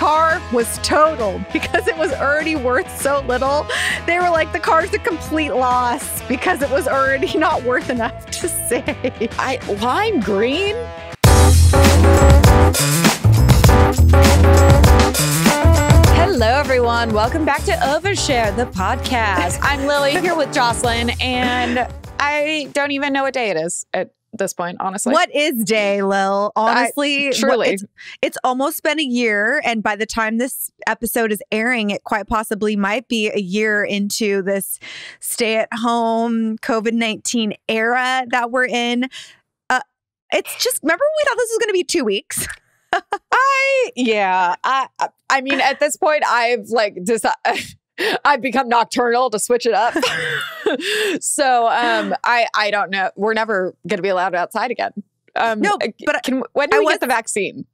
car was totaled because it was already worth so little. They were like, the car's a complete loss because it was already not worth enough to save. Lime green? Hello, everyone. Welcome back to Overshare, the podcast. I'm Lily here with Jocelyn, and I don't even know what day it is at this point, honestly. What is day, Lil? Honestly, truly. It's almost been a year, and by the time this episode is airing, it quite possibly might be a year into this stay-at-home COVID-19 era that we're in. It's just, remember we thought this was going to be 2 weeks? I mean, at this point, I've become nocturnal to switch it up. So I don't know. We're never going to be allowed outside again. No, but when do we get the vaccine?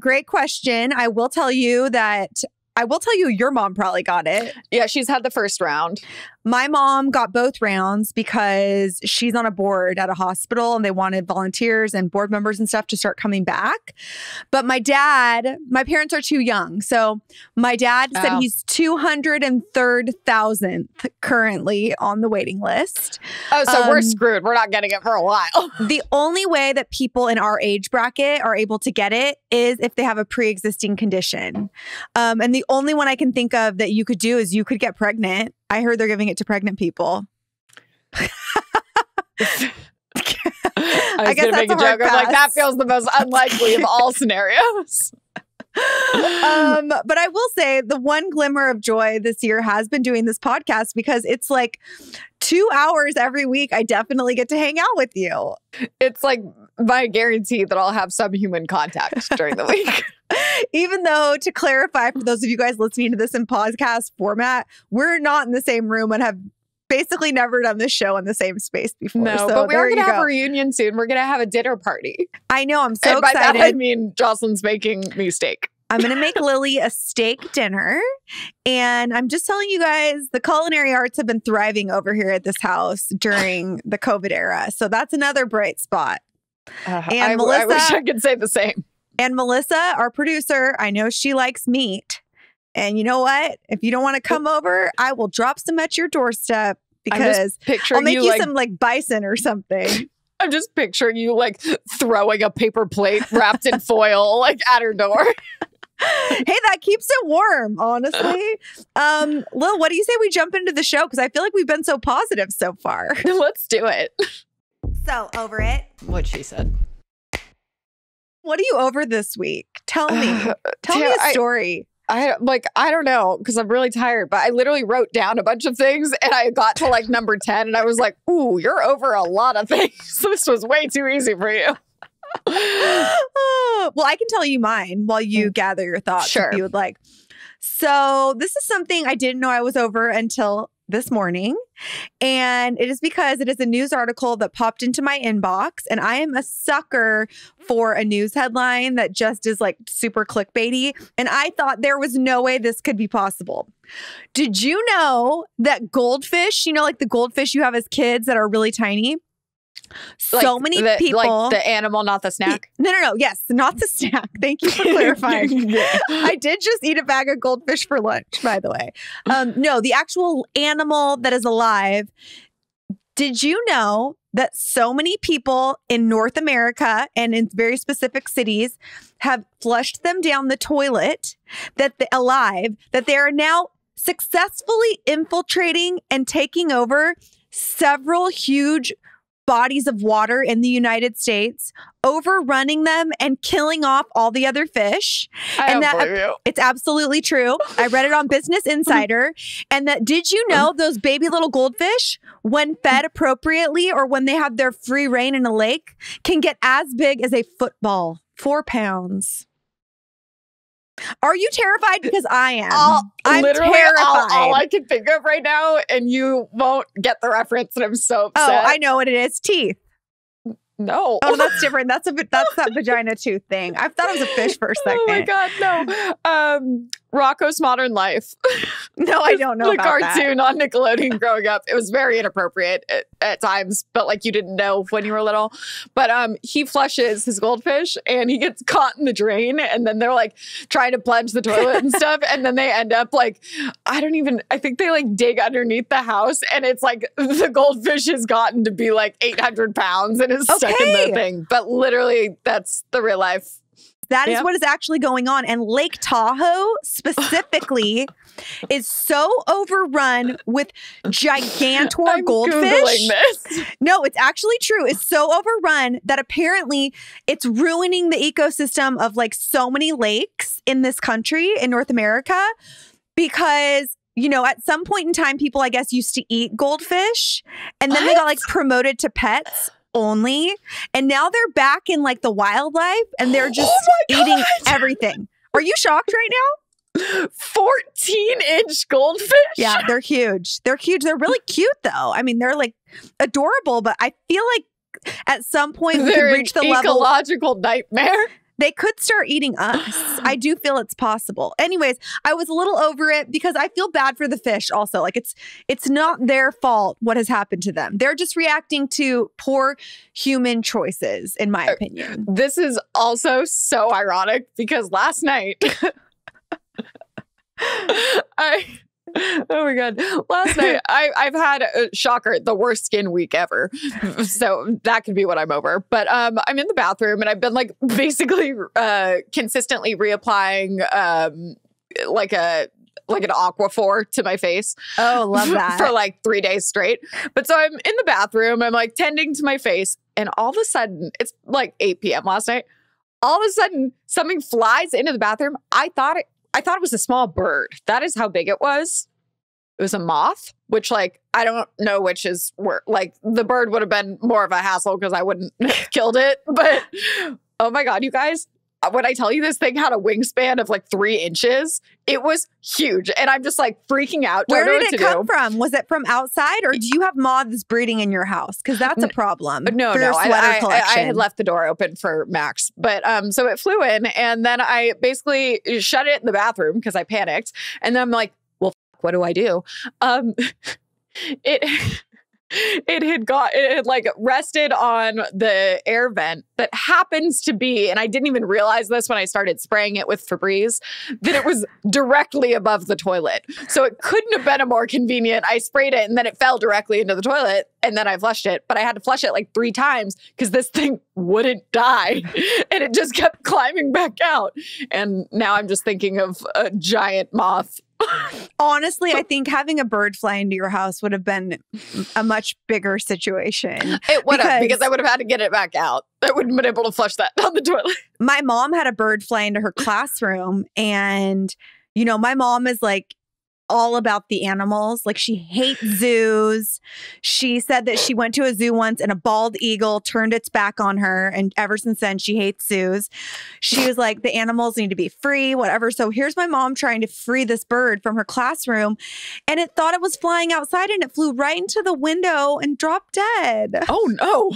Great question. I will tell you your mom probably got it. Yeah, she's had the first round. My mom got both rounds because she's on a board at a hospital and they wanted volunteers and board members and stuff to start coming back. But my parents are too young. So my dad said he's 203,000th currently on the waiting list. Oh, so we're screwed. We're not getting it for a while. The only way that people in our age bracket are able to get it is if they have a pre-existing condition. And the only one I can think of that you could do is you could get pregnant. I heard they're giving it to pregnant people. I guess going to make a joke. I'm like, that feels the most unlikely of all scenarios. But I will say the one glimmer of joy this year has been doing this podcast because it's like 2 hours every week. I definitely get to hang out with you. It's like my guarantee that I'll have some human contact during the week. Even though, to clarify for those of you guys listening to this in podcast format, we're not in the same room and have basically never done this show in the same space before. No, so but we're going to have a reunion soon. We're going to have a dinner party. I know. I'm so excited. By that, I mean, Jocelyn's making me steak. I'm going to make Lily a steak dinner. And I'm just telling you guys, the culinary arts have been thriving over here at this house during the COVID era. So that's another bright spot. And Melissa, I wish I could say the same. And Melissa, our producer, I know she likes meat. And you know what? If you don't want to come over, I will drop some at your doorstep because I'll make you some like bison or something. I'm just picturing you like throwing a paper plate wrapped in foil like at her door. Hey, that keeps it warm, honestly. Lil, what do you say we jump into the show? Because I feel like we've been so positive so far. Let's do it. So, over it. What she said. What are you over this week? Tell me. Tell me a story. I don't know, because I'm really tired, but I literally wrote down a bunch of things and I got to like number 10 and I was like, ooh, you're over a lot of things. This was way too easy for you. Well, I can tell you mine while you gather your thoughts if you would like. So this is something I didn't know I was over until this morning. And it is because it is a news article that popped into my inbox. And I am a sucker for a news headline that just is like super clickbaity. And I thought there was no way this could be possible. Did you know that goldfish, like the goldfish you have as kids that are really tiny? So many people. Like the animal, not the snack? No. Yes, not the snack. Thank you for clarifying. I did just eat a bag of goldfish for lunch, by the way. No, the actual animal that is alive. Did you know that so many people in North America and in very specific cities have flushed them down the toilet that they are now successfully infiltrating and taking over several huge bodies of water in the United States, overrunning them and killing off all the other fish? It's absolutely true. I read it on Business Insider. And that, did you know those baby little goldfish, when fed appropriately or when they have their free reign in a lake, can get as big as a football, 4 pounds? Are you terrified? Because I am. I'm terrified. All I can think of right now, and you won't get the reference, and I'm so upset. Oh, I know what it is. Teeth. No. Oh, that's different. That's that vagina tooth thing. I thought it was a fish for a second. Oh my God, no. Rocko's Modern Life. No, I don't know the about that. cartoon on Nickelodeon growing up. It was very inappropriate at times, but like you didn't know when you were little. But he flushes his goldfish and he gets caught in the drain, and then they're like trying to plunge the toilet and stuff, and then they end up like I think they like dig underneath the house, and it's like the goldfish has gotten to be like 800 pounds and is stuck in the thing. But literally, that's the real life. That is what is actually going on. And Lake Tahoe specifically is so overrun with gigantor I'm goldfish. Googling this. No, it's actually true. It's so overrun that apparently it's ruining the ecosystem of like so many lakes in this country, in North America, because at some point in time, people, I guess, used to eat goldfish, and then they got like promoted to pets only, and now they're back in like the wildlife, and they're just eating everything. Are you shocked right now? 14-inch goldfish? Yeah, they're huge. They're huge. They're really cute, though. I mean, they're like adorable, but I feel like at some point we could reach the level. Ecological nightmare. They could start eating us. I do feel it's possible. Anyways, I was a little over it because I feel bad for the fish also. Like it's not their fault what has happened to them. They're just reacting to poor human choices, in my opinion. This is also so ironic because last night oh my God. Last night, I've had, shocker, the worst skin week ever. So that could be what I'm over. But I'm in the bathroom and I've been like basically consistently reapplying like an Aquaphor to my face. Oh, love that. For like 3 days straight. But so I'm in the bathroom, I'm like tending to my face, and all of a sudden, it's like 8 p.m. last night. All of a sudden, something flies into the bathroom. I thought it was a small bird. That is how big it was. It was a moth, which like, I don't know which is where, like the bird would have been more of a hassle because I wouldn't have killed it. But oh my God, you guys, when I tell you this thing had a wingspan of like 3 inches, it was huge. And I'm just like freaking out. Where did it come from? Was it from outside, or do you have moths breeding in your house? Because that's a problem. No. I had left the door open for Max. But so it flew in, and then I basically shut it in the bathroom because I panicked. And then I'm like, well, what do I do? It had like rested on the air vent that happens to be, and I didn't even realize this when I started spraying it with Febreze, that it was directly above the toilet. So it couldn't have been a more convenient. I sprayed it and then it fell directly into the toilet, and then I flushed it, but I had to flush it like 3 times because this thing wouldn't die and it just kept climbing back out. And now I'm just thinking of a giant moth. Honestly, I think having a bird fly into your house would have been a much bigger situation. It would have, because I would have had to get it back out. I wouldn't have been able to flush that down the toilet. My mom had a bird fly into her classroom, and my mom is like all about the animals. Like, she hates zoos. She said that she went to a zoo once and a bald eagle turned its back on her. And ever since then, she hates zoos. She was like, the animals need to be free, whatever. So here's my mom trying to free this bird from her classroom. And it thought it was flying outside, and it flew right into the window and dropped dead. Oh, no.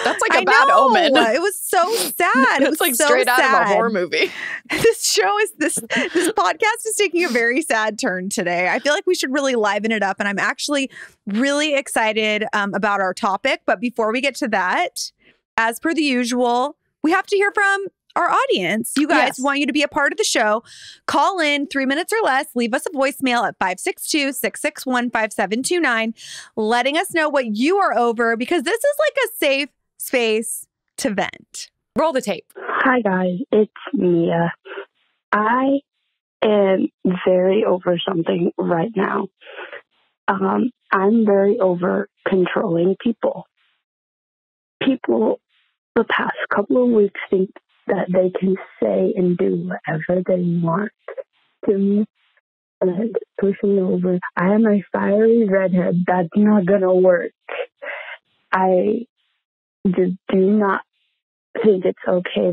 That's like a bad omen. It was so sad. It was like so straight sad. out of a horror movie. This podcast is taking a very sad turn today. I feel like we should really liven it up, and I'm actually really excited about our topic. But before we get to that, as per the usual, we have to hear from our audience. You guys want you to be a part of the show. Call in 3 minutes or less. Leave us a voicemail at 562-661-5729, letting us know what you are over, because this is like a safe space to vent. Roll the tape. Hi, guys. It's Mia. I am very over something right now. I'm very over controlling people. People, the past couple of weeks, think that they can say and do whatever they want to me and push me over. I am a fiery redhead. That's not going to work. I just do not think it's okay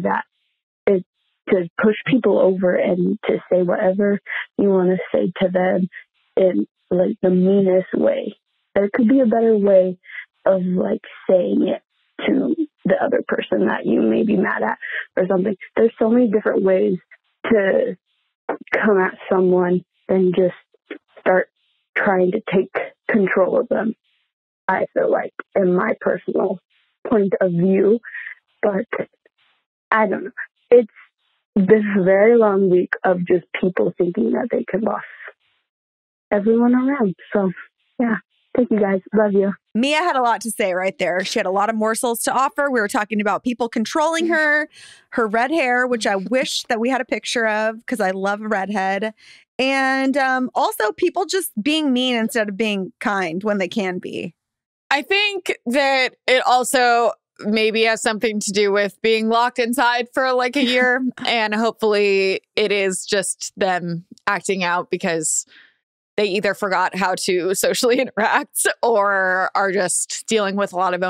to push people over and to say whatever you want to say to them in like the meanest way. There could be a better way of like saying it to the other person that you may be mad at or something. There's so many different ways to come at someone than just start trying to take control of them, I feel like, in my personal point of view. But I don't know. It's this very long week of just people thinking that they can boss everyone around. So, yeah. Thank you, guys. Love you. Mia had a lot to say right there. She had a lot of morsels to offer. We were talking about people controlling her red hair, which I wish that we had a picture of because I love a redhead. And also people just being mean instead of being kind when they can be. I think that it also maybe has something to do with being locked inside for like a year. And hopefully it is just them acting out because they either forgot how to socially interact or are just dealing with a lot of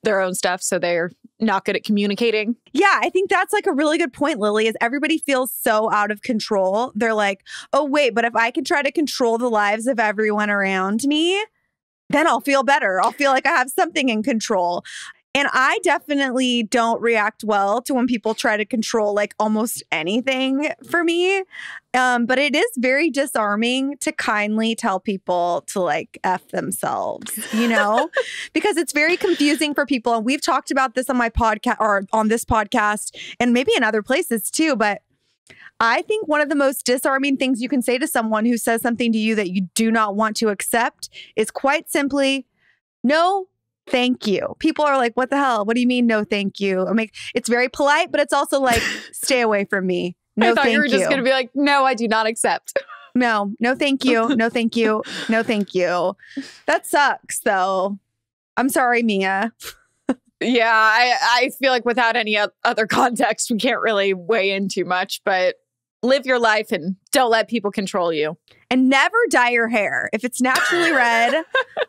their own stuff. So they're not good at communicating. Yeah, I think that's like a really good point, Lily, is everybody feels so out of control. They're like, oh, wait, but if I can try to control the lives of everyone around me, then I'll feel better. I'll feel like I have something in control. And I definitely don't react well to when people try to control like almost anything for me. But it is very disarming to kindly tell people to like F themselves, you know, because it's very confusing for people. And we've talked about this on my podcast or on this podcast and maybe in other places too. But I think one of the most disarming things you can say to someone who says something to you that you do not want to accept is quite simply, no, thank you. People are like, what the hell? What do you mean, no, thank you? I mean, it's very polite, but it's also like, stay away from me. No, I thought thank you were just you. going to be like, no, I do not accept. No, thank you. No, thank you. No, thank you. That sucks, though. I'm sorry, Mia. Yeah, I feel like without any other context, we can't really weigh in too much, but live your life and don't let people control you. And never dye your hair. If it's naturally red,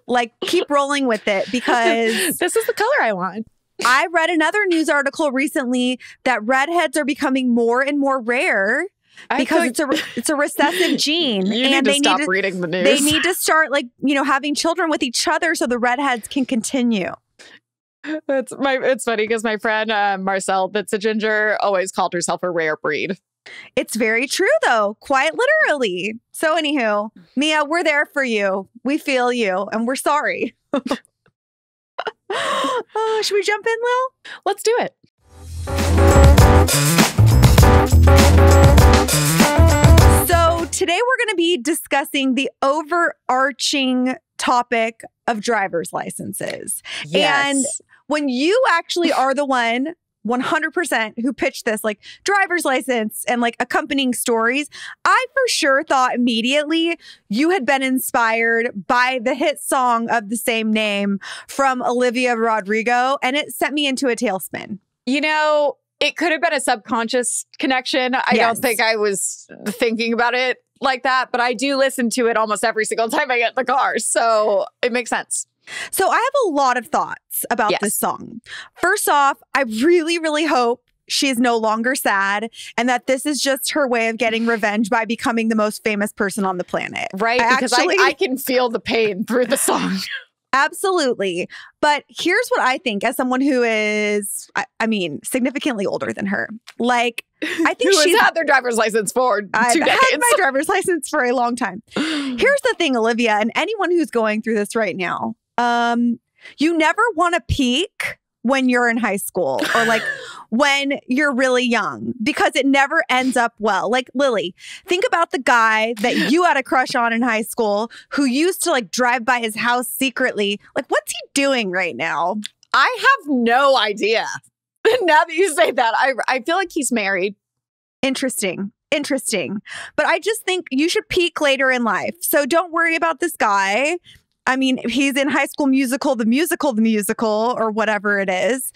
like keep rolling with it because this is the color I want. I read another news article recently that redheads are becoming more and more rare because it's a recessive gene. You need to stop reading the news. They need to start like, you know, having children with each other so the redheads can continue. It's funny because my friend Marcel, that's a ginger, always called herself a rare breed. It's very true, though, quite literally. So anywho, Mia, we're there for you. We feel you and we're sorry. Should we jump in, Lil? Let's do it. So today we're going to be discussing the overarching topic of driver's licenses. Yes. And when you actually are the one 100% who pitched this, like driver's license and like accompanying stories, I for sure thought immediately you had been inspired by the hit song of the same name from Olivia Rodrigo, and it sent me into a tailspin. You know, it could have been a subconscious connection. I don't think I was thinking about it like that, but I do listen to it almost every single time I get in the car, so it makes sense. So I have a lot of thoughts about this song. First off, I really, really hope she is no longer sad and that this is just her way of getting revenge by becoming the most famous person on the planet. Right? Because I can feel the pain through the song. Absolutely. But here's what I think as someone who is, I mean, significantly older than her. Like, I think she's had their driver's license for 2 decades. I've had my driver's license for a long time. Here's the thing, Olivia, and anyone who's going through this right now. You never want to peak when you're in high school or like when you're really young because it never ends up well. Like Lily, think about the guy that you had a crush on in high school who used to like drive by his house secretly. Like, what's he doing right now? I have no idea. Now that you say that, I feel like he's married. Interesting. But I just think you should peak later in life. So don't worry about this guy. I mean, he's in High School Musical, the musical, or whatever it is.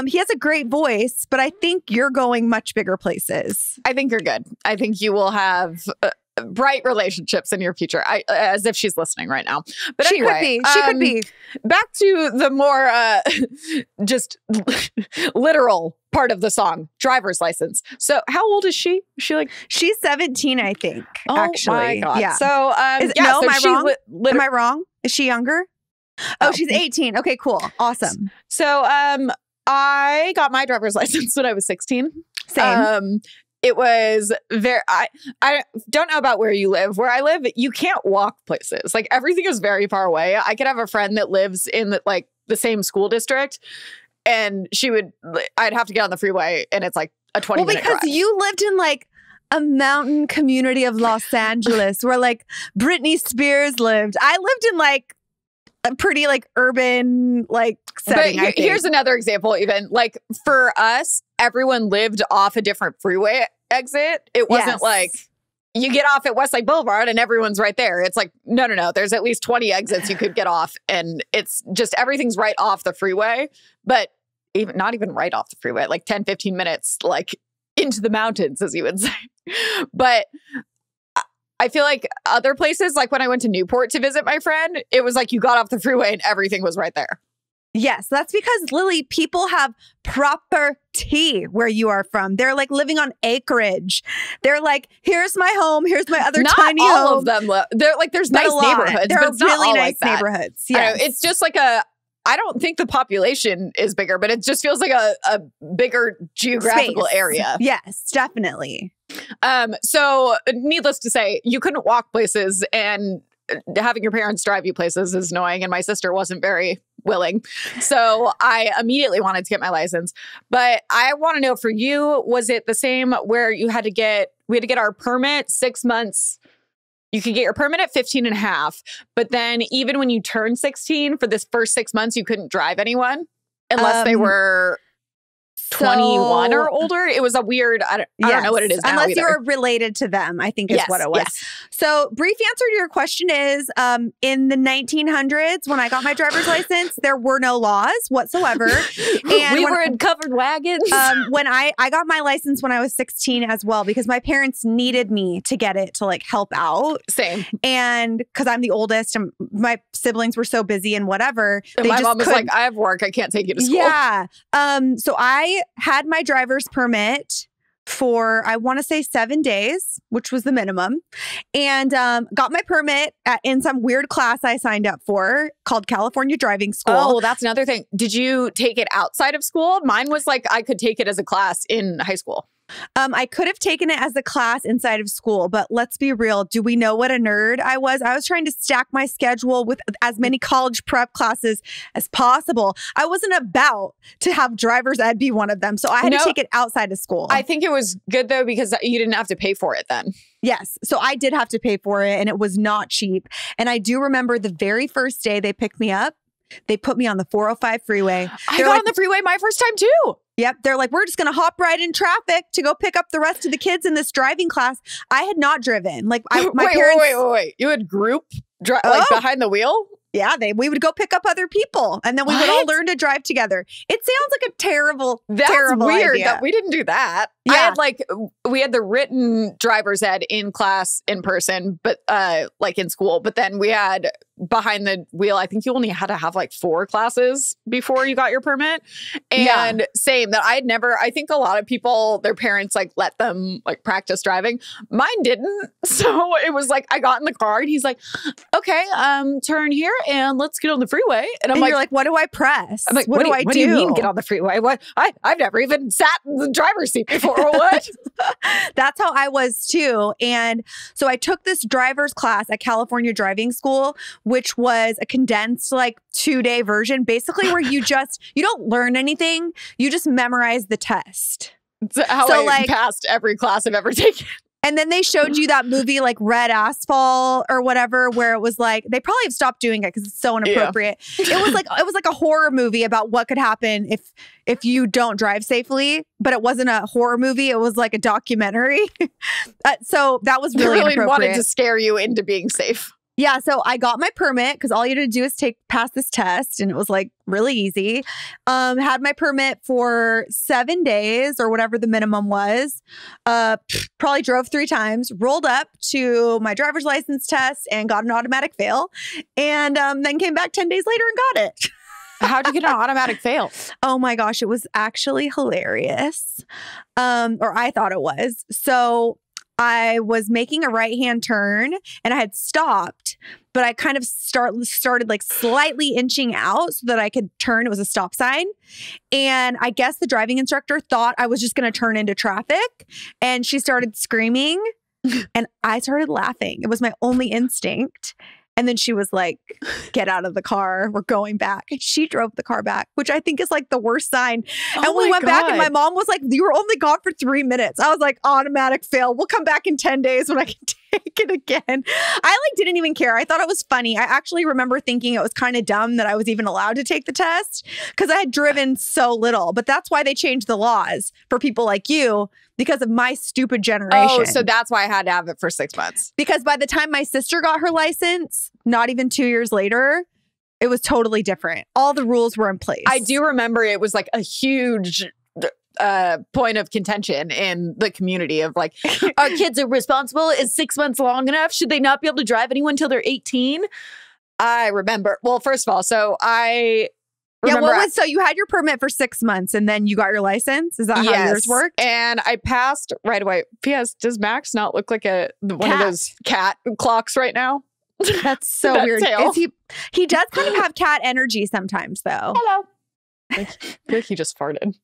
He has a great voice, but I think you're going much bigger places. I think you're good. I think you will have bright relationships in your future. As if she's listening right now. But anyway, she could be. Back to the more just literal part of the song, driver's license. So how old is she? She's 17, I think. Oh, actually, my God. Yeah. So am I wrong? Am I wrong? Is she younger? Oh, she's 18. Okay, cool. Awesome. So I got my driver's license when I was 16. Same. it was I don't know about where you live. Where I live, you can't walk places. Like everything is very far away. I could have a friend that lives in the same school district, and I'd have to get on the freeway, and it's like a 20-minute drive. Because you lived in like a mountain community of Los Angeles where like Britney Spears lived. I lived in like a pretty like urban like setting. But here's another example. Even like for us, everyone lived off a different freeway exit. It wasn't like you get off at Westside Boulevard and everyone's right there. It's like, no. There's at least 20 exits you could get off. And it's just everything's right off the freeway. But not even right off the freeway, like 10, 15 minutes, like into the mountains, as you would say. But I feel like other places, like when I went to Newport to visit my friend, it was like you got off the freeway and everything was right there. Yes, that's because, Lily, people have property where you are from. They're like living on acreage. They're like, here's my home, here's my other tiny home. Not home. all of them. They're like, there's nice neighborhoods. There but are it's not really all nice like neighborhoods. Yes. It's just like I don't think the population is bigger, but it just feels like a bigger geographical area. Yes, definitely. So needless to say, you couldn't walk places, and having your parents drive you places is annoying. And my sister wasn't very willing. So I immediately wanted to get my license. But I want to know for you, was it the same where we had to get our permit 6 months? You could get your permit at 15 and a half. But then even when you turn 16, for this first 6 months, you couldn't drive anyone unless they were 21 or older. It was a weird, I don't know what it is now unless either. you were related to them, I think is what it was. Yes. So brief answer to your question is, in the 1900s, when I got my driver's license, there were no laws whatsoever. And we were in covered wagons. When I got my license when I was 16 as well, because my parents needed me to get it to like help out. Same. And because I'm the oldest and my siblings were so busy and whatever. And my mom was like, I have work. I can't take you to school. Yeah. So I had my driver's permit for, I want to say 7 days, which was the minimum, and got my permit in some weird class I signed up for called California Driving School. Oh, that's another thing. Did you take it outside of school? Mine was like, I could take it as a class in high school. I could have taken it as a class inside of school, but let's be real. Do we know what a nerd I was? I was trying to stack my schedule with as many college prep classes as possible. I wasn't about to have driver's ed be one of them. So I had to take it outside of school. I think it was good though, because you didn't have to pay for it then. Yes. So I did have to pay for it, and it was not cheap. And I do remember the very first day they picked me up, they put me on the 405 freeway. I got on the freeway my first time too. Yep. They're like, we're just going to hop right in traffic to go pick up the rest of the kids in this driving class. I had not driven. Like my parents. Wait. You had group like behind the wheel? Yeah, we would go pick up other people, and then we would all learn to drive together. It sounds like a terrible weird idea. that we didn't do that. Yeah. We had the written driver's ed in class in person, but like in school. But then we had behind the wheel. I think you only had to have like 4 classes before you got your permit. And same that I think a lot of people, their parents like let them like practice driving. Mine didn't. So it was like I got in the car and he's like, okay, turn here and let's get on the freeway. And you're like, what do I press? I'm like, what do I do? What do you mean get on the freeway? What? I've never even sat in the driver's seat before. Or what? That's how I was too. And so I took this driver's class at California Driving School, which was a condensed like 2-day version, basically where you don't learn anything. You just memorize the test. That's how I passed every class I've ever taken. And then they showed you that movie like Red Asphalt or whatever, where it was like, they probably have stopped doing it because it's so inappropriate. Yeah. It was like a horror movie about what could happen if you don't drive safely, but it wasn't a horror movie. It was like a documentary. So that was really inappropriate. Wanted to scare you into being safe. Yeah, so I got my permit because all you had to do is pass this test, and it was like really easy. Had my permit for 7 days or whatever the minimum was. Probably drove 3 times, rolled up to my driver's license test and got an automatic fail, and then came back 10 days later and got it. How'd you get an automatic fail? Oh my gosh, it was actually hilarious. Or I thought it was. So I was making a right-hand turn and I had stopped, but I kind of started like slightly inching out so that I could turn. It was a stop sign. And I guess the driving instructor thought I was just going to turn into traffic, and she started screaming and I started laughing. It was my only instinct. And then she was like, get out of the car. We're going back. And she drove the car back, which I think is like the worst sign. And we went back and my mom was like, you were only gone for 3 minutes. I was like, automatic fail. We'll come back in 10 days when I can take it again. I like didn't even care. I thought it was funny. I actually remember thinking it was kind of dumb that I was even allowed to take the test because I had driven so little. But that's why they changed the laws for people like you, because of my stupid generation. Oh, so that's why I had to have it for 6 months. Because by the time my sister got her license, not even 2 years later, it was totally different. All the rules were in place. I do remember it was like a huge point of contention in the community of like, our kids are responsible. Is 6 months long enough? Should they not be able to drive anyone until they're 18? I remember. Well, first of all, so I remember. So you had your permit for 6 months and then you got your license? Is that how yours worked? And I passed right away. P.S. Does Max not look like one of those cat clocks right now? That's so weird. He does kind of have cat energy sometimes, though. Hello. I feel like he just farted.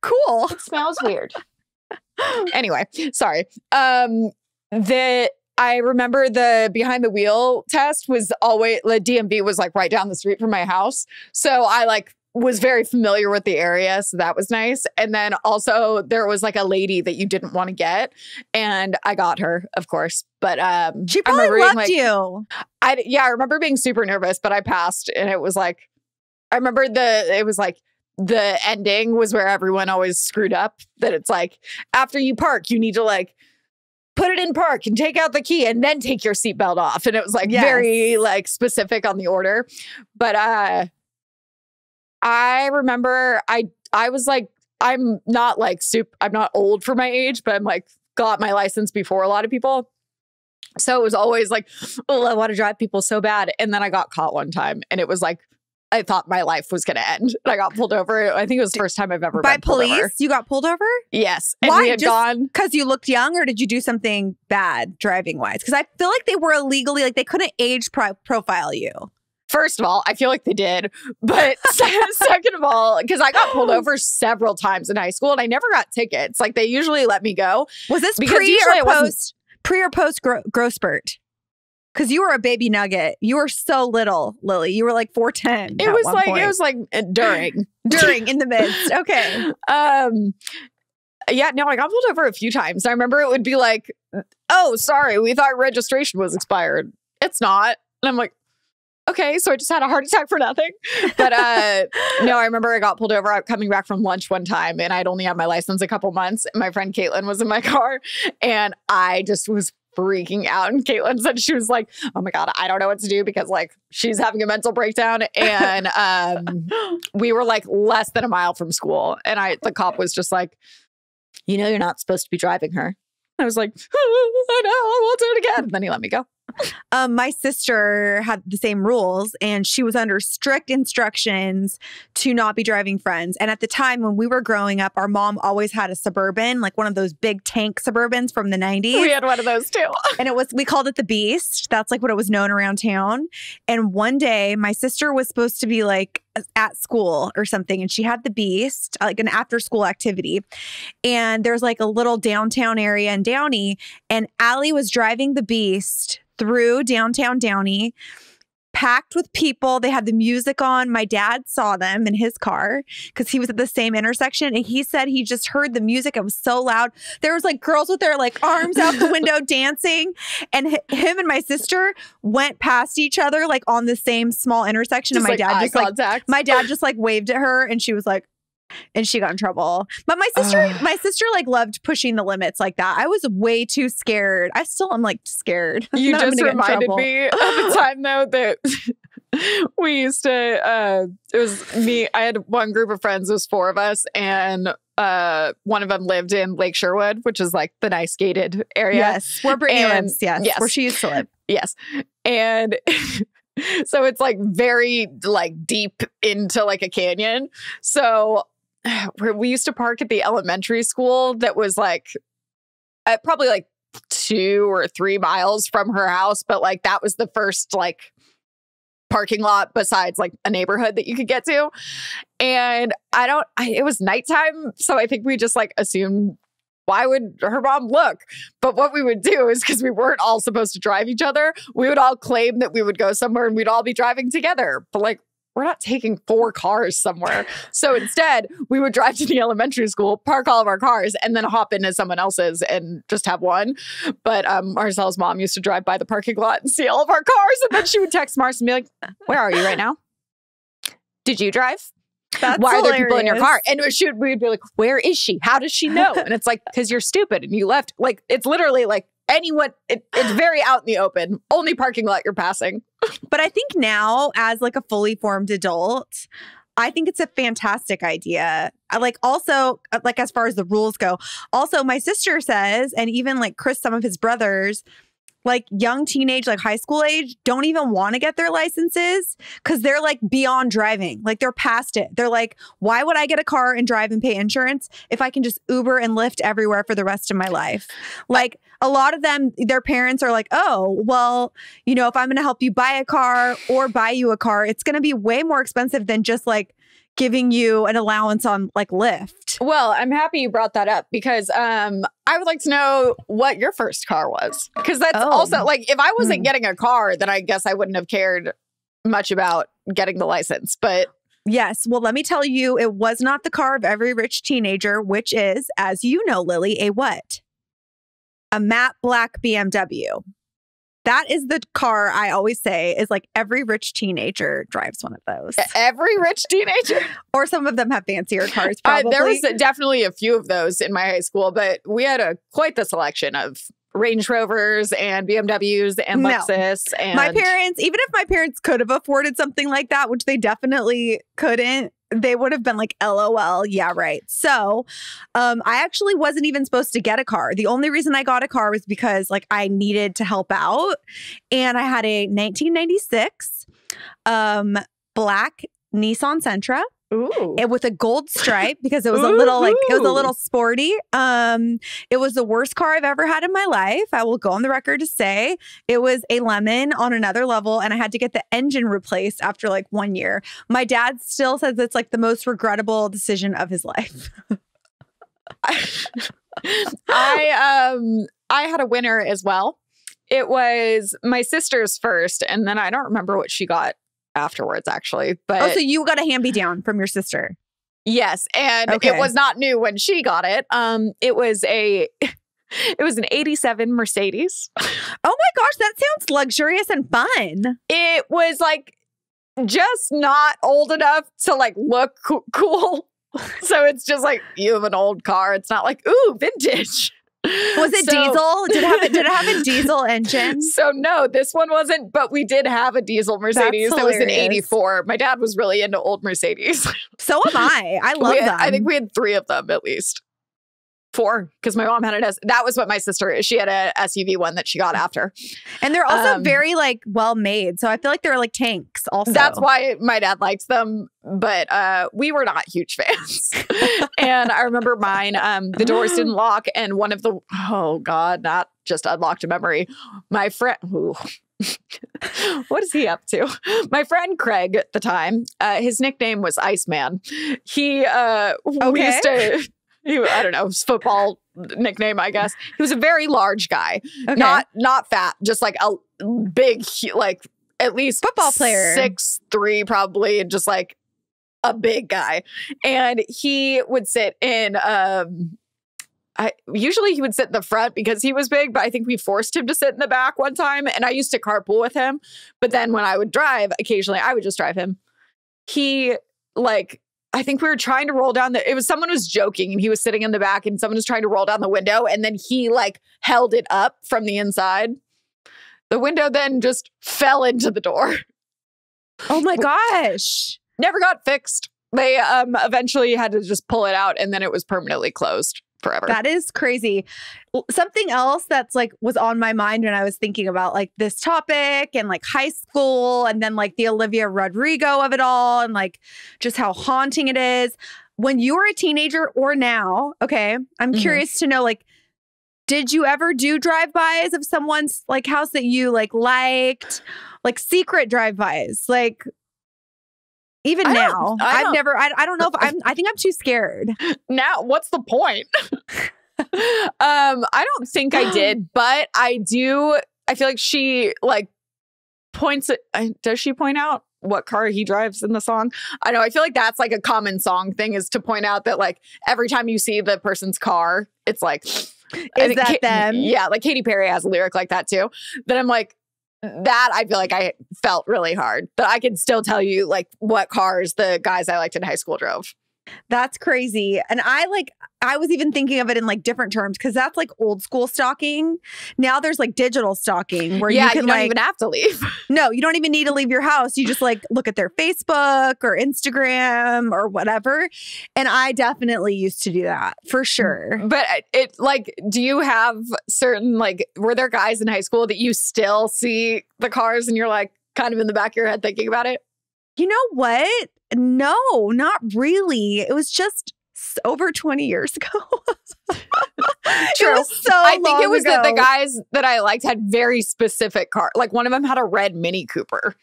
Cool. It smells weird. Anyway, sorry. I remember the behind the wheel test was always, the DMV was like right down the street from my house. So I like was very familiar with the area. So that was nice. And then also there was like a lady that you didn't want to get. And I got her, of course. But she probably loved you. I remember being super nervous, but I passed. And it was like, I remember it was like, the ending was where everyone always screwed up, that it's like, after you park, you need to like put it in park and take out the key and then take your seatbelt off. And it was like very like specific on the order. But I remember I was like, I'm not old for my age, but I'm like got my license before a lot of people. So it was always like, oh, I want to drive people so bad. And then I got caught one time and it was like, I thought my life was going to end. And I got pulled over. I think it was the first time I've ever been pulled over. By police? You got pulled over? Yes. And why? Just because you looked young, or did you do something bad driving wise? Because I feel like they were illegally, like they couldn't age profile you. First of all, I feel like they did. But second of all, because I got pulled over several times in high school and I never got tickets. Like they usually let me go. Was this pre or post growth spurt? Because you were a baby nugget. You were so little, Lily. You were like 4'10". It was like during in the midst. Okay. Yeah, no, I got pulled over a few times. I remember it would be like, oh, sorry, we thought registration was expired. It's not. And I'm like, okay, so I just had a heart attack for nothing. But no, I remember I got pulled over coming back from lunch one time and I'd only had my license a couple months. And my friend Caitlin was in my car and I just was freaking out. And Caitlin said she was like, oh my God, I don't know what to do because like she's having a mental breakdown. And we were like less than a mile from school. And the cop was just like, you know, you're not supposed to be driving her. I was like, I know, I won't do it again. And then he let me go. My sister had the same rules and she was under strict instructions to not be driving friends. And at the time when we were growing up, our mom always had a Suburban, like one of those big tank Suburbans from the 90s. We had one of those too. And we called it the Beast. That's like what it was known around town. And one day my sister was supposed to be like at school or something. And she had the Beast, like an after school activity. And there's like a little downtown area in Downey. And Allie was driving the Beast through downtown Downey, packed with people. They had the music on. My dad saw them in his car because he was at the same intersection. And he said he just heard the music. It was so loud. There was like girls with their like arms out the window dancing. And him and my sister went past each other like on the same small intersection. Just and my dad just like waved at her and she was like, and she got in trouble. But my sister like loved pushing the limits like that. I was way too scared. I still am like scared. You just reminded me of the time though that we used to, it was me. I had one group of friends. It was 4 of us. And one of them lived in Lake Sherwood, which is like the nice gated area. Yes. Where Brittany lives. Yes. Where she used to live. Yes. And so it's like very like deep into like a canyon. So where we used to park at the elementary school that was like probably like 2 or 3 miles from her house. But like that was the first like parking lot besides like a neighborhood that you could get to. And it was nighttime. So I think we just like assumed, why would her mom look? But what we would do is, because we weren't all supposed to drive each other, we would all claim that we would go somewhere and we'd all be driving together. But like, we're not taking 4 cars somewhere. So instead, we would drive to the elementary school, park all of our cars, and then hop into someone else's and just have one. But Marcel's mom used to drive by the parking lot and see all of our cars. And then she would text Mars and be like, where are you right now? Did you drive? That's Why are there hilarious. people in your car? And we'd be like, where is she? How does she know? And it's like, because you're stupid and you left. Like, it's literally like anyone, it's very out in the open. Only parking lot you're passing. But I think now, as like a fully formed adult, I think it's a fantastic idea. I like also, like as far as the rules go, also my sister says, and even like Chris, some of his brothers, like young teenage, like high school age, don't even want to get their licenses because they're like beyond driving. Like they're past it. They're like, why would I get a car and drive and pay insurance if I can just Uber and Lyft everywhere for the rest of my life? Like a lot of them, their parents are like, oh, well, you know, if I'm going to help you buy a car or buy you a car, it's going to be way more expensive than just like giving you an allowance on like Lyft. Well, I'm happy you brought that up because I would like to know what your first car was. Because that's also like, if I wasn't getting a car, then I guess I wouldn't have cared much about getting the license. But yes, well, let me tell you, it was not the car of every rich teenager, which is, as you know, Lily, a what? A matte black BMW. That is the car I always say is like every rich teenager drives one of those. Every rich teenager? Or some of them have fancier cars, probably. There was definitely a few of those in my high school, but we had quite the selection of Range Rovers and BMWs and Lexus. And my parents, even if my parents could have afforded something like that, which they definitely couldn't, they would have been like, LOL, yeah, right. So I actually wasn't even supposed to get a car. The only reason I got a car was because like I needed to help out. And I had a 1996 black Nissan Sentra. Ooh. With a gold stripe because it was a little like it was a little sporty. It was the worst car I've ever had in my life. I will go on the record to say it was a lemon on another level, and I had to get the engine replaced after like 1 year. My dad still says it's like the most regrettable decision of his life. I had a winner as well. It was my sister's first, and then I don't remember what she got afterwards, actually. But so you got a hand-me-down from your sister? Yes, and it was not new when she got it. It was an 87 Mercedes. Oh my gosh, that sounds luxurious and fun. It was like just not old enough to like look cool. So it's just like, you have an old car. It's not like, ooh, vintage. Was it diesel? Did it have a diesel engine? So no, this one wasn't, but we did have a diesel Mercedes that was an 84. My dad was really into old Mercedes. So am I. I love them. I think we had 3 of them at least. 4, because my mom had an that was what my sister is. She had a SUV one that she got after. And they're also very like well made. So I feel like they're like tanks also. That's why my dad liked them. But we were not huge fans. And I remember mine, the doors didn't lock. And one of the, oh God, not just unlocked a memory. My friend, what is he up to? My friend Craig at the time, his nickname was Iceman. He, we used to, I don't know, his football nickname, I guess. He was a very large guy, not fat, just like a big, like at least football player, 6'3", probably, and just like a big guy. And he would sit in. Usually he would sit in the front because he was big, but I think we forced him to sit in the back one time. And I used to carpool with him, but then when I would drive, occasionally I would just drive him. He like. I think we were trying to roll down someone was joking and he was sitting in the back and someone was trying to roll down the window and then he like held it up from the inside. The window then just fell into the door. Oh my gosh. Never got fixed. They eventually had to just pull it out and then it was permanently closed forever. That is crazy. Something else that's like was on my mind when I was thinking about like this topic and like high school and then like the Olivia Rodrigo of it all and like just how haunting it is. When you were a teenager or now, okay, I'm curious to know like Did you ever do drive-bys of someone's like house that you liked? Like secret drive-bys? Like even now. I don't know if I think I'm too scared. Now, what's the point? I don't think I did, but I do. I feel like she points it. Does she point out what car he drives in the song? I know. I feel like that's like a common song thing, is to point out that like every time you see the person's car, it's like, is that them? Yeah. Like Katy Perry has a lyric like that too. Then I'm like, that I feel like I felt really hard, but I can still tell you like what cars the guys I liked in high school drove. That's crazy. And I was even thinking of it in like different terms, because that's like old school stalking. Now there's like digital stalking where you can don't even have to leave. No, you don't even need to leave your house. You just like look at their Facebook or Instagram or whatever. And I definitely used to do that for sure. But do you have certain, were there guys in high school that you still see the cars and you're like kind of in the back of your head thinking about it? You know what? No, not really. It was just over 20 years ago. True. It was so I think long it was ago. that the guys that I liked had very specific cars. Like one of them had a red Mini Cooper.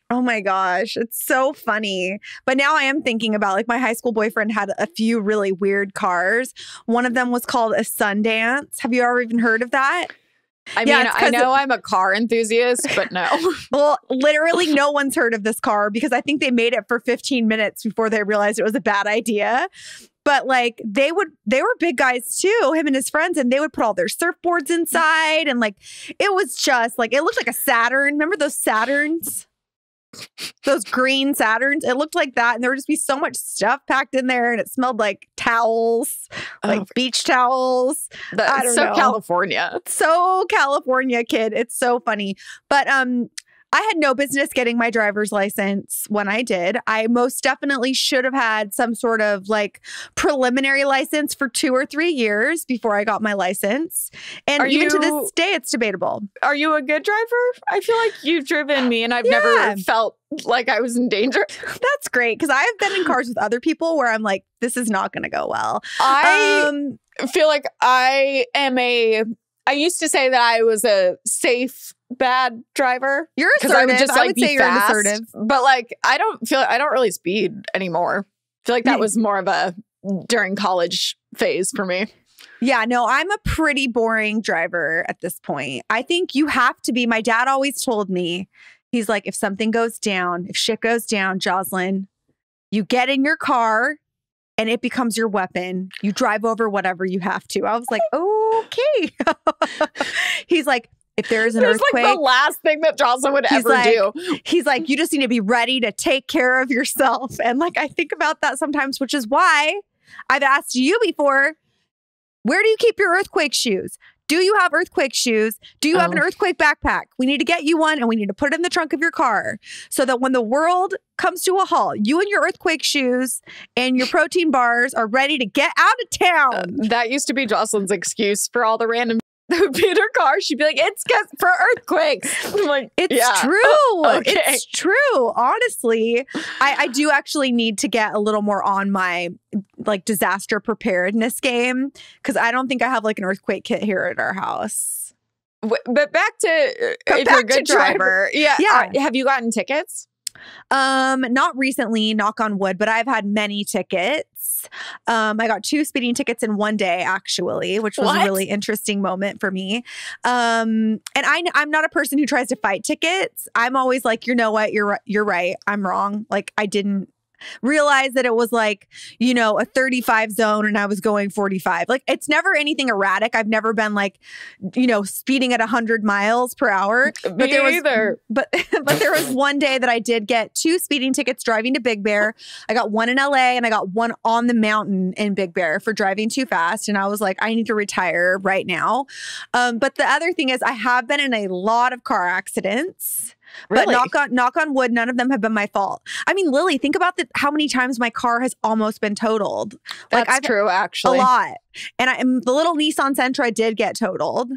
Oh my gosh, it's so funny. But now I am thinking about like my high school boyfriend had a few really weird cars. One of them was called a Sundance. Have you ever even heard of that? I mean, I know I'm a car enthusiast, but no. Well, literally no one's heard of this car because I think they made it for 15 minutes before they realized it was a bad idea. But like they were big guys too, him and his friends, and they would put all their surfboards inside. And like, it was just like, it looked like a Saturn. Remember those Saturns? Those green Saturns? It looked like that. And there would just be so much stuff packed in there. And it smelled like towels, like beach towels. That's so California. So California, kid. It's so funny. But I had no business getting my driver's license when I did. I most definitely should have had some sort of like preliminary license for 2 or 3 years before I got my license. And even to this day, it's debatable. Are you a good driver? I feel like you've driven me and I've never felt like I was in danger. That's great, because I have been in cars with other people where I'm like, this is not going to go well. I feel like I used to say that I was a safe bad driver. You're assertive. I would say you're fast, assertive. But like, I don't really speed anymore. I feel like that was more of a during college phase for me. Yeah, no, I'm a pretty boring driver at this point. I think you have to be. My dad always told me, he's like, if something goes down, if shit goes down, Jocelyn, you get in your car and it becomes your weapon. You drive over whatever you have to. I was like, okay. He's like, if there is an earthquake, like the last thing that Jocelyn would ever do. He's like, you just need to be ready to take care of yourself. And like, I think about that sometimes, which is why I've asked you before, where do you keep your earthquake shoes? Do you have earthquake shoes? Do you have an earthquake backpack? We need to get you one and we need to put it in the trunk of your car so that when the world comes to a halt, you and your earthquake shoes and your protein bars are ready to get out of town. That used to be Jocelyn's excuse for all the random that would be in her car. She'd be like, it's for earthquakes. I'm like, it's true. Okay. It's true. Honestly, I do actually need to get a little more on my like disaster preparedness game, because I don't think I have like an earthquake kit here at our house. But back to if you're a good driver. Yeah. Have you gotten tickets? Not recently, knock on wood, but I've had many tickets. I got 2 speeding tickets in one day, actually, which was a really interesting moment for me. And I'm not a person who tries to fight tickets. I'm always like, you know what? You're right. I'm wrong. Like, I didn't realize that it was like, you know, a 35 zone and I was going 45. Like, it's never anything erratic. I've never been like, you know, speeding at 100 miles per hour. But there was one day that I did get 2 speeding tickets driving to Big Bear. I got one in LA and I got one on the mountain in Big Bear for driving too fast. And I was like, I need to retire right now. But the other thing is, I have been in a lot of car accidents. Really? But knock on wood, none of them have been my fault. I mean, Lily, think about how many times my car has almost been totaled. That's true, actually. A lot. And the little Nissan Sentra did get totaled.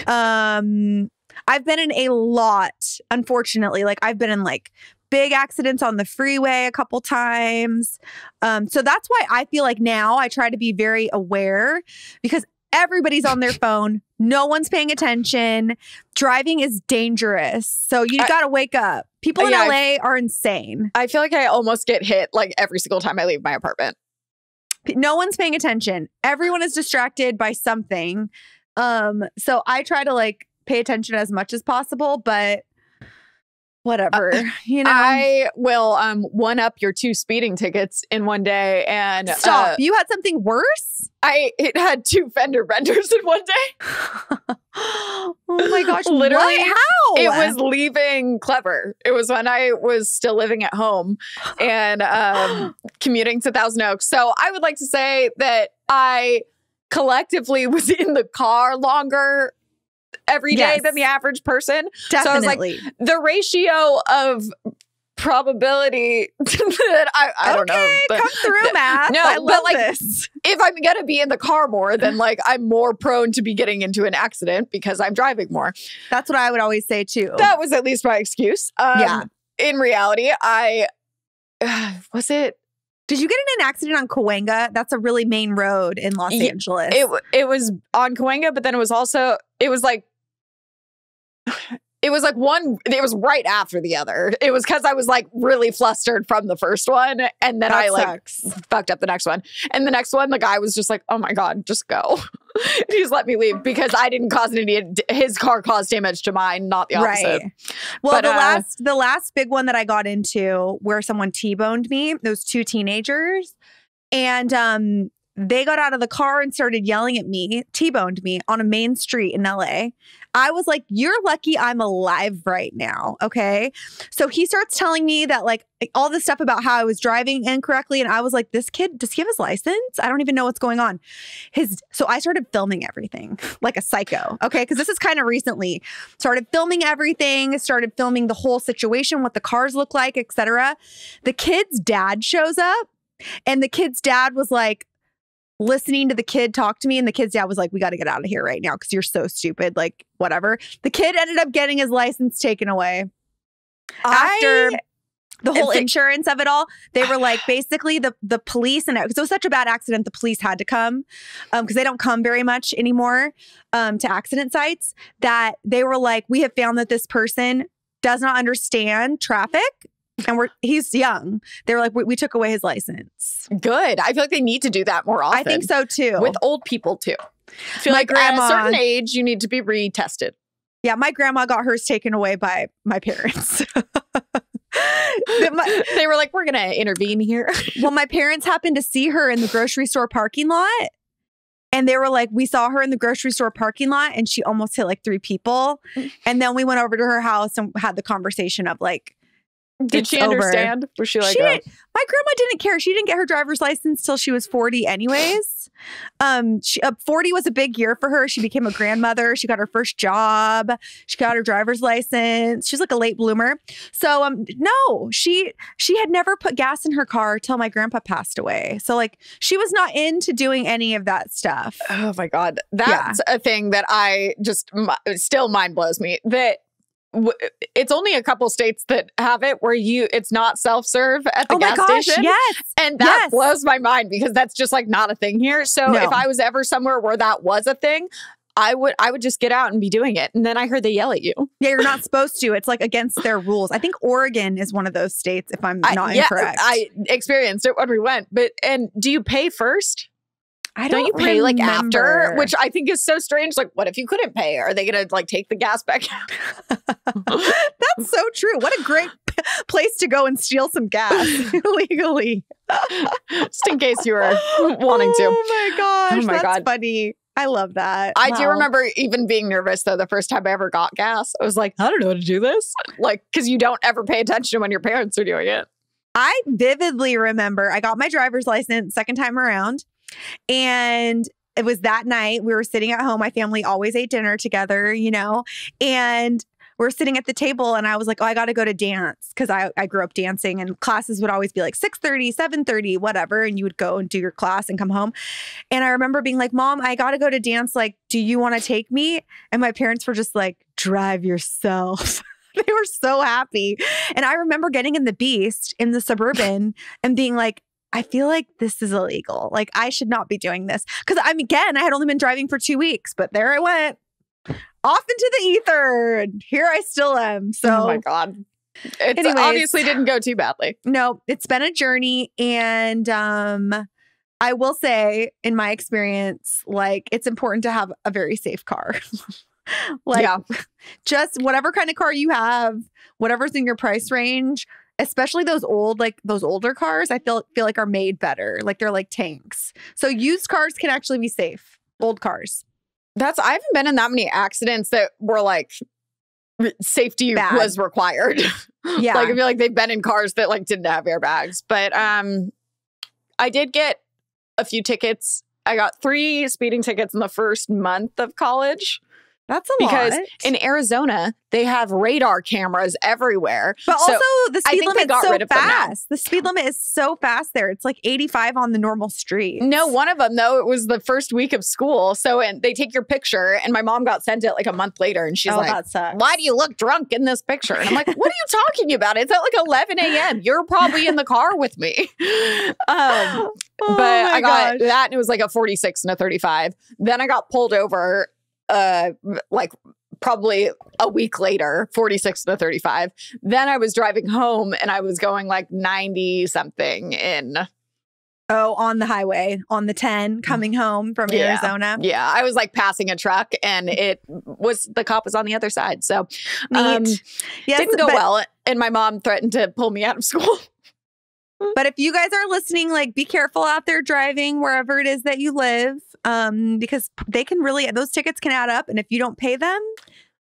I've been in a lot, unfortunately. Like, I've been in like big accidents on the freeway a couple times. So that's why I feel like now I try to be very aware, because Everybody's on their phone. No one's paying attention. Driving is dangerous. So you got to wake up. People in LA are insane. I feel like I almost get hit like every single time I leave my apartment. No one's paying attention. Everyone is distracted by something. So I try to like pay attention as much as possible, but whatever, you know. I will one up your 2 speeding tickets in one day and stop. You had something worse? It had 2 fender benders in one day. Oh my gosh. Literally. What? How? It was leaving Clever. It was when I was still living at home and commuting to Thousand Oaks. So I would like to say that I collectively was in the car longer every day than the average person. Definitely. So I was like, the ratio of probability that I don't know. But come through, math. No, I love but like, this. if I'm going to be in the car more, then like I'm more prone to be getting into an accident because I'm driving more. That's what I would always say too. That was at least my excuse. Yeah. In reality, was it? Did you get in an accident on Cahuenga? That's a really main road in Los Angeles. It was on Cahuenga, but then it was right after the other. It was because I was like really flustered from the first one. And then I like fucked up the next one. And the next one, the guy was just like, oh my God, just go. He just let me leave because I didn't cause his car caused damage to mine, not the opposite. Right. Well, but, the last big one that I got into where someone T-boned me, those 2 teenagers, and they got out of the car and started yelling at me, T-boned me on a main street in LA. I was like, you're lucky I'm alive right now. Okay. So he starts telling me that like all this stuff about how I was driving incorrectly. And I was like, this kid, does he have his license? I don't even know what's going on. So I started filming everything like a psycho. Okay. Cause this is kind of recently. Started filming everything, started filming the whole situation, what the cars look like, etc. The kid's dad shows up and the kid's dad was like, listening to the kid talk to me, and the kid's dad was like, we got to get out of here right now because you're so stupid, like whatever. The kid ended up getting his license taken away after the whole insurance of it all. They were like, basically the police, and because it was such a bad accident, the police had to come because they don't come very much anymore to accident sites, that they were like, we have found that this person does not understand traffic. And he's young. They were like, we took away his license. Good. I feel like they need to do that more often. I think so too. With old people too. I feel like at a certain age, you need to be retested. Yeah, my grandma got hers taken away by my parents. They were like, we're going to intervene here. Well, my parents happened to see her in the grocery store parking lot. And they were like, we saw her in the grocery store parking lot and she almost hit like 3 people. And then we went over to her house and had the conversation of like, did she understand? Was she like, my grandma didn't care. She didn't get her driver's license till she was 40 anyways. 40 was a big year for her. She became a grandmother. She got her first job. She got her driver's license. She's like a late bloomer. So no, she had never put gas in her car till my grandpa passed away. So like she was not into doing any of that stuff. Oh my God. That's a thing that I just still mind blows me, that it's only a couple states that have it where it's not self-serve at the gas station. Yes. And that blows my mind because that's just like not a thing here. So if I was ever somewhere where that was a thing, I would just get out and be doing it. And then I heard they yell at you. Yeah, you're not supposed to. It's like against their rules. I think Oregon is one of those states, if I'm not incorrect. I experienced it when we went. And do you pay first? Don't you pay like after? Which I think is so strange. Like, what if you couldn't pay? Are they going to like take the gas back out? That's so true. What a great place to go and steal some gas illegally. Just in case you were wanting to. Oh my gosh. That's funny. I love that. I do remember even being nervous though the first time I ever got gas. I was like, I don't know how to do this. Like, because you don't ever pay attention when your parents are doing it. I vividly remember I got my driver's license second time around. And it was that night we were sitting at home. My family always ate dinner together, you know, and we're sitting at the table and I was like, oh, I got to go to dance because I grew up dancing and classes would always be like 6:30, 7:30, whatever. And you would go and do your class and come home. And I remember being like, Mom, I got to go to dance. Like, do you want to take me? And my parents were just like, drive yourself. They were so happy. And I remember getting in the Beast in the Suburban and being like, I feel like this is illegal. Like I should not be doing this. Because again, I had only been driving for 2 weeks, but there I went off into the ether. And here I still am. So, oh my God. It Anyways. obviously didn't go too badly. No, it's been a journey. And I will say, in my experience, like it's important to have a very safe car. Like just whatever kind of car you have, whatever's in your price range, especially those older cars, I feel like are made better. Like they're like tanks. So used cars can actually be safe. Old cars. I haven't been in that many accidents that were like safety Bad. was required. Yeah. Like I feel like they've been in cars that like didn't have airbags. But I did get a few tickets. I got 3 speeding tickets in the first month of college. That's a because lot. in Arizona, they have radar cameras everywhere. But So also the I speed think they limit got is so rid of them now. fast. The speed limit is so fast there. It's like 85 on the normal street. No, one of them, though, it was the first week of school. So and they take your picture, and my mom got sent it like a month later. And she's like, that sucks. why do you look drunk in this picture? And I'm like, what are you talking about? It's at like 11 a.m. You're probably in the car with me. Oh But my I got gosh. that, and it was like a 46 and a 35. Then I got pulled over like probably a week later, 46 to 35. Then I was driving home and I was going like 90 something in. Oh, on the highway, on the 10, coming home from Yeah. Arizona. Yeah, I was like passing a truck and the cop was on the other side. So Neat. Yes, didn't go but- well. And my mom threatened to pull me out of school. But if you guys are listening, like be careful out there driving wherever it is that you live, because they can really, those tickets can add up. And if you don't pay them,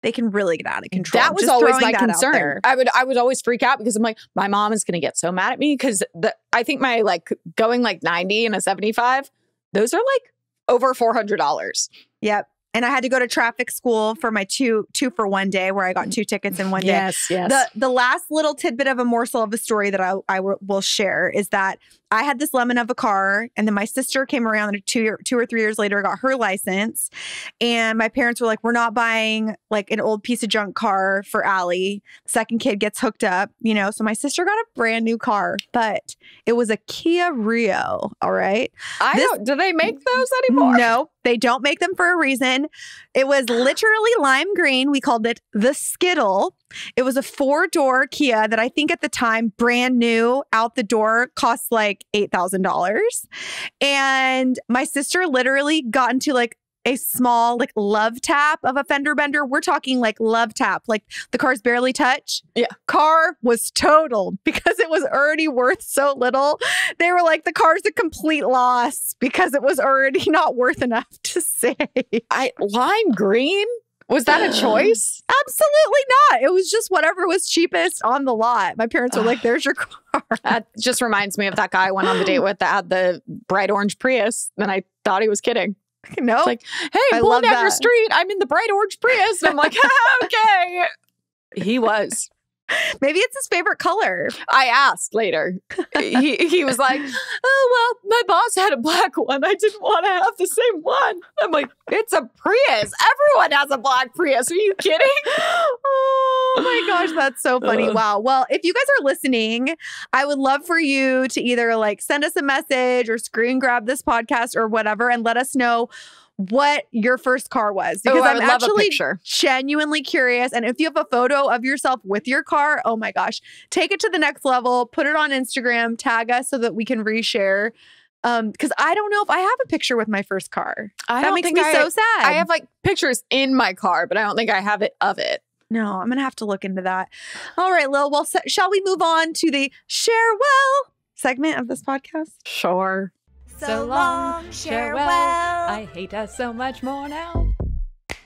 they can really get out of control. That was Just always throwing my that out concern. there. I would always freak out because I'm like, my mom is going to get so mad at me because I think my like going like 90 and a 75, those are like over $400. Yep. And I had to go to traffic school for my two for one day where I got 2 tickets in one day. Yes. The last little tidbit of a morsel of a story that I will share is that I had this lemon of a car, and then my sister came around 2 or 3 years later, got her license, and my parents were like, "We're not buying like an old piece of junk car for Allie. Second kid gets hooked up, you know." So my sister got a brand new car, but it was a Kia Rio. All right. Do they make those anymore? No, they don't make them for a reason. It was literally lime green. We called it the Skittle. It was a 4-door Kia that I think at the time, brand new out the door, cost like $8,000. And my sister literally got into like a small like love tap of a fender bender. We're talking like love tap, like the cars barely touch. Yeah. Car was totaled because it was already worth so little. They were like, the car's a complete loss because it was already not worth enough to save. Lime green? Was that a choice? Absolutely not. It was just whatever was cheapest on the lot. My parents were like, there's your car. That just reminds me of that guy I went on the date with that had the bright orange Prius. And I thought he was kidding. No. It's like, hey, I pull love down your that. street. I'm in the bright orange Prius. And I'm like, okay. He was. Maybe it's his favorite color. I asked later. He was like, oh, well, my boss had a black one. I didn't want to have the same one. I'm like, it's a Prius. Everyone has a black Prius. Are you kidding? Oh my gosh, that's so funny. Wow. Well, if you guys are listening, I would love for you to either like send us a message or screen grab this podcast or whatever and let us know what your first car was, because I I'm would love a actually picture. genuinely curious. And if you have a photo of yourself with your car, oh my gosh, take it to the next level, put it on Instagram, tag us so that we can reshare. Because I don't know if I have a picture with my first car. That makes me so sad. I have like pictures in my car, but I don't think I have it of it. No, I'm going to have to look into that. All right, Lil. Well, shall we move on to the Share Well segment of this podcast? Sure. So long, share well. I hate us so much more now.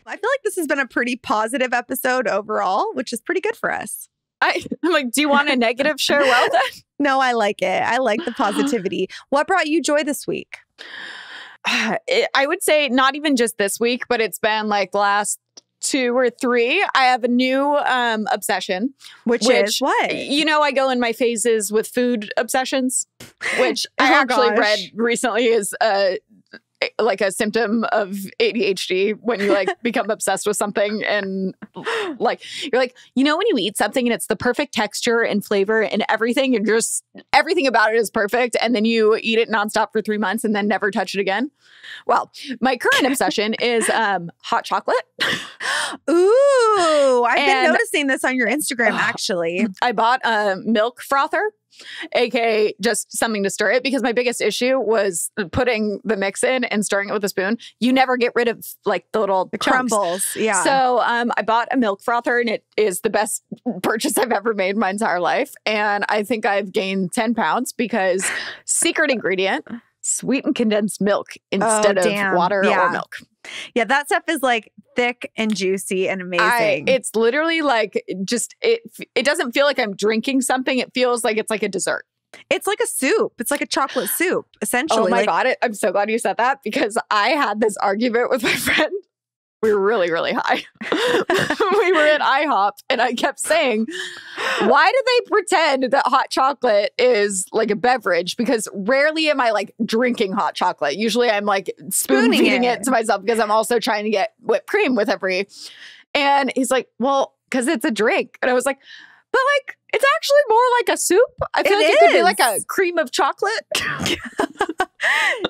I feel like this has been a pretty positive episode overall, which is pretty good for us. I'm like, do you want a negative share well then? No, I like it. I like the positivity. What brought you joy this week? I would say not even just this week, but it's been like last 2 or 3. I have a new obsession. Which is what? You know, I go in my phases with food obsessions, which I actually gosh. read recently is like a symptom of ADHD when you like become obsessed with something and like you're like, you know, when you eat something and it's the perfect texture and flavor and everything, and just everything about it is perfect, and then you eat it nonstop for 3 months and then never touch it again. Well, my current obsession is hot chocolate. Ooh, I've been noticing this on your Instagram, actually. I bought a milk frother, aka just something to stir it, because my biggest issue was putting the mix in and stirring it with a spoon. You never get rid of like the little crumbles. Yeah. So I bought a milk frother, and it is the best purchase I've ever made in my entire life. And I think I've gained 10 pounds because secret ingredient, sweetened condensed milk instead of water or milk. Yeah, that stuff is like thick and juicy and amazing. It's literally like just it doesn't feel like I'm drinking something. It feels like it's like a dessert. It's like a soup. It's like a chocolate soup, essentially. Oh my God. I'm so glad you said that, because I had this argument with my friend. We were really, really high. We were at IHOP, and I kept saying, why do they pretend that hot chocolate is like a beverage? Because rarely am I like drinking hot chocolate. Usually I'm like spoon feeding it to myself, because I'm also trying to get whipped cream with every. And he's like, well, because it's a drink. And I was like, but like, it's actually more like a soup. I feel like it could be like a cream of chocolate.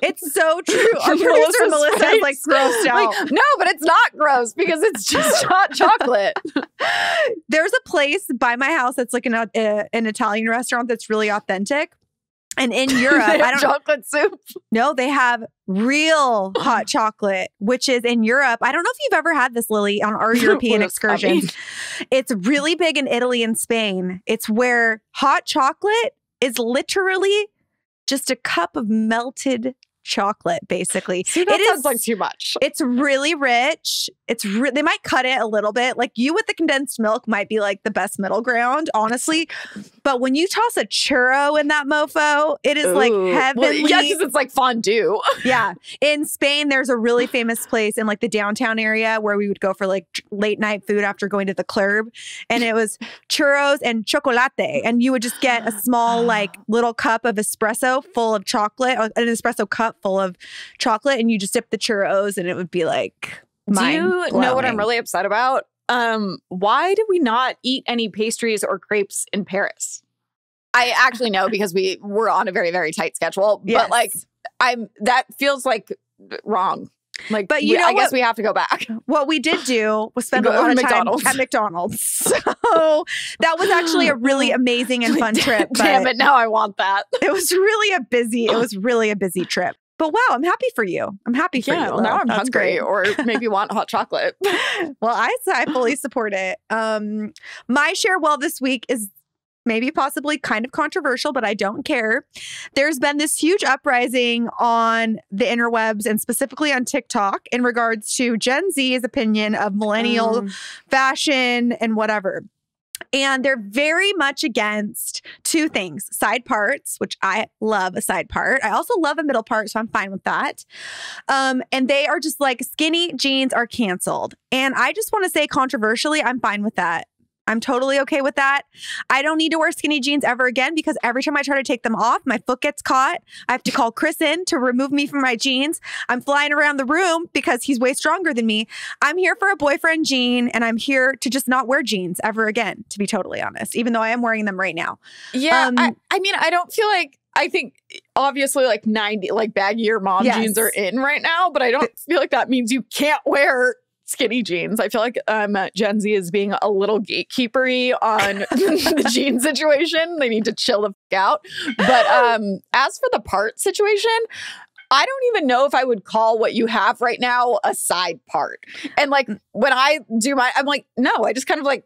It's so true. Our producer Melissa is like grossed out. Like, no, but it's not gross because it's just hot chocolate. There's a place by my house that's like an Italian restaurant that's really authentic. And in Europe, they have chocolate soup. No, they have real hot chocolate, which is in Europe. I don't know if you've ever had this, Lily, on our European excursions. It's really big in Italy and Spain. It's where hot chocolate is literally just a cup of melted chocolate, basically. See, that sounds like too much. It's really rich. They might cut it a little bit. Like you with the condensed milk might be like the best middle ground, honestly. But when you toss a churro in that mofo, it is like heavenly. Well, yeah, because it's like fondue. Yeah. In Spain, there's a really famous place in like the downtown area where we would go for like late night food after going to the club. And it was churros and chocolate. And you would just get a small like little cup of espresso full of chocolate, an espresso cup full of chocolate, and you just dip the churros, and it would be like mind-blowing. Do you know what I'm really upset about? Why did we not eat any pastries or crepes in Paris? I actually know, because we were on a very, very tight schedule. Yes. But like, that feels like wrong. Like, but you know, I guess we have to go back. What we did do was spend a lot of time at McDonald's. So that was actually a really amazing and fun trip. Damn it! Now I want that. It was really a busy trip. But wow, I'm happy for you. I'm happy for you. Well, now I'm hungry, or maybe want hot chocolate. Well, I fully support it. My share well this week is maybe possibly kind of controversial, but I don't care. There's been this huge uprising on the interwebs and specifically on TikTok in regards to Gen Z's opinion of millennial fashion and whatever. And they're very much against two things: side parts, which I love a side part. I also love a middle part, so I'm fine with that. And they are just like, skinny jeans are canceled. And I just want to say, controversially, I'm fine with that. I'm totally okay with that. I don't need to wear skinny jeans ever again, because every time I try to take them off, my foot gets caught. I have to call Chris in to remove me from my jeans. I'm flying around the room because he's way stronger than me. I'm here for a boyfriend jean, and I'm here to just not wear jeans ever again, to be totally honest, even though I am wearing them right now. Yeah. I mean, I don't feel like, I think obviously like 90, like baggier mom jeans are in right now, but I don't feel like that means you can't wear skinny jeans. I feel like Gen Z is being a little gatekeepery on the jean situation. They need to chill the fuck out. But as for the part situation, I don't even know if I would call what you have right now a side part. And like when I do I'm like, no, I just kind of like,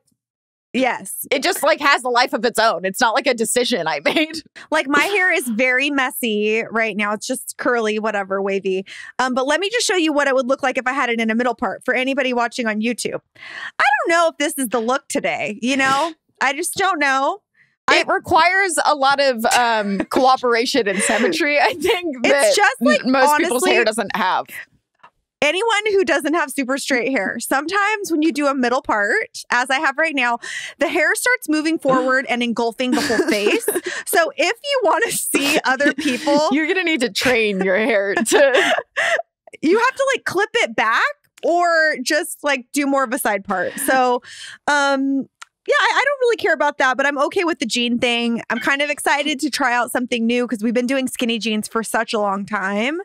yes. It just like has a life of its own. It's not like a decision I made. Like my hair is very messy right now. It's just curly, whatever, wavy. But let me just show you what it would look like if I had it in a middle part for anybody watching on YouTube. I don't know if this is the look today, you know? I just don't know. It requires a lot of cooperation and symmetry, I think, that it's just like, most people's hair doesn't have. Anyone who doesn't have super straight hair, sometimes when you do a middle part, as I have right now, the hair starts moving forward and engulfing the whole face. So if you want to see other people... You're going to need to train your hair to... You have to like clip it back or just like do more of a side part. So, yeah, I don't really care about that, but I'm okay with the jean thing. I'm kind of excited to try out something new because we've been doing skinny jeans for such a long time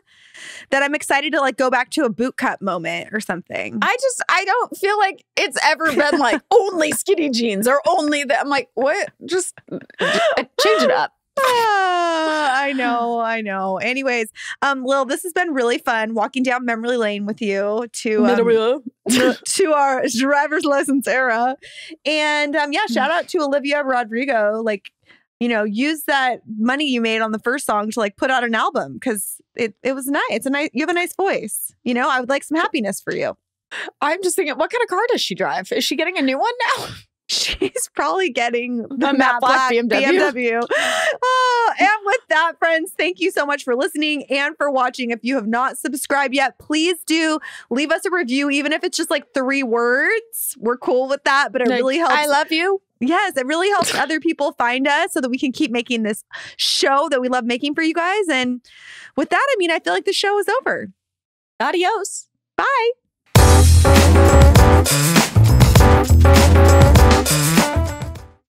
that I'm excited to like go back to a boot cut moment or something. I don't feel like it's ever been like only skinny jeans or only that. I'm like, what? Just change it up. I know. Anyways, Lil, this has been really fun walking down memory lane with you to our driver's license era. And yeah, shout out to Olivia Rodrigo. Like, you know, use that money you made on the first song to like put out an album because it was nice. You have a nice voice. You know, I would like some happiness for you. I'm just thinking, what kind of car does she drive? Is she getting a new one now? She's probably getting the matte black BMW. Oh, and with that, friends, thank you so much for listening and for watching. If you have not subscribed yet, please do leave us a review, even if it's just like 3 words. We're cool with that, but it really helps. I love you. Yes, it really helps other people find us so that we can keep making this show that we love making for you guys. And with that, I mean, I feel like the show is over. Adios. Bye.